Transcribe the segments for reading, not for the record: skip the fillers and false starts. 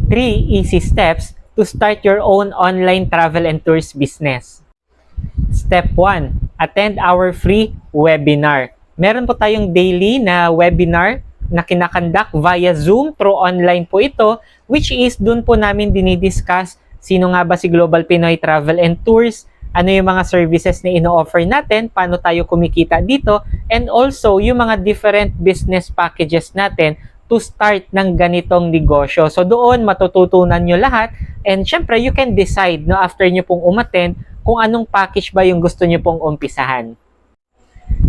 3 easy steps to start your own online travel and tours business. Step 1, attend our free webinar. Meron po tayong daily na webinar na kinakandak via Zoom through online po ito, which is dun po namin dinidiscuss sino nga ba si Global Pinoy Travel and Tours, ano yung mga services na ino-offer natin, paano tayo kumikita dito, and also yung mga different business packages natin to start ng ganitong negosyo. So doon matututunan nyo lahat, and syempre you can decide no, after nyo pong umattend kung anong package ba yung gusto nyo pong umpisahan.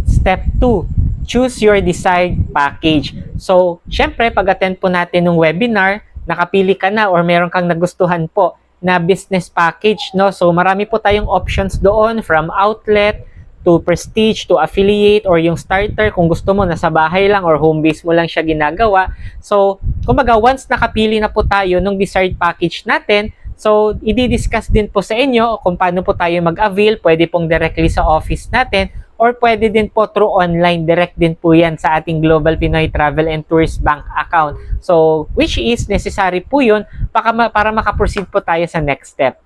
Step 2, choose your desired package. So syempre pag-attend po natin ng webinar, nakapili ka na or meron kang nagustuhan po na business package, no? So marami po tayong options doon, from outlet to prestige to affiliate or yung starter kung gusto mo nasa bahay lang or home base mo lang siya ginagawa. So kumbaga once nakapili na po tayo ng desired package natin, so i-discuss din po sa inyo kung paano po tayo mag-avail. Pwede pong directly sa office natin or pwede din po through online, direct din po yan sa ating Global Pinoy Travel and Tours Bank account. So which is necessary po yun para makaproceed po tayo sa next step.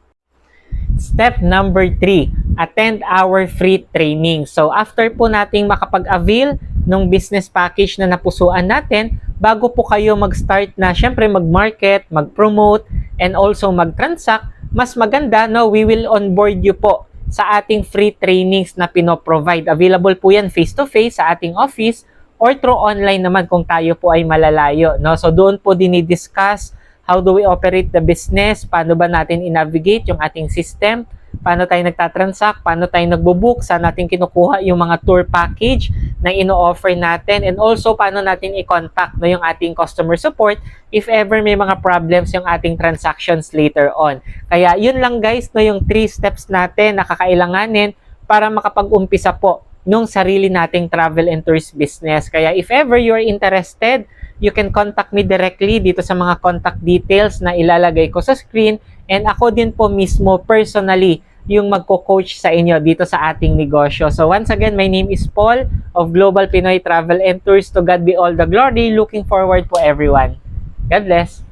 Step number 3, attend our free training. So after po nating makapag-avail ng business package na napusuan natin, bago po kayo mag-start na syempre mag-market, mag-promote, and also mag-transact, mas maganda no, we will onboard you po sa ating free trainings na pino-provide. Available po yan face-to-face sa ating office or through online naman kung tayo po ay malalayo. No? So doon po dinidiscuss how do we operate the business, paano ba natin i-navigate yung ating system, paano tayo nagtatransact, paano tayo nagbo-book, saan natin kinukuha yung mga tour package na ino-offer natin, and also paano natin i-contact no, yung ating customer support if ever may mga problems yung ating transactions later on. Kaya yun lang guys, no, yung 3 steps natin na kakailanganin para makapag-umpisa po nung sarili nating travel and tours business. Kaya if ever you're interested, you can contact me directly dito sa mga contact details na ilalagay ko sa screen, and ako din po mismo personally yung magko-coach sa inyo dito sa ating negosyo. So once again, my name is Paul of Global Pinoy Travel and Tours. To God be all the glory. Looking forward po everyone. God bless.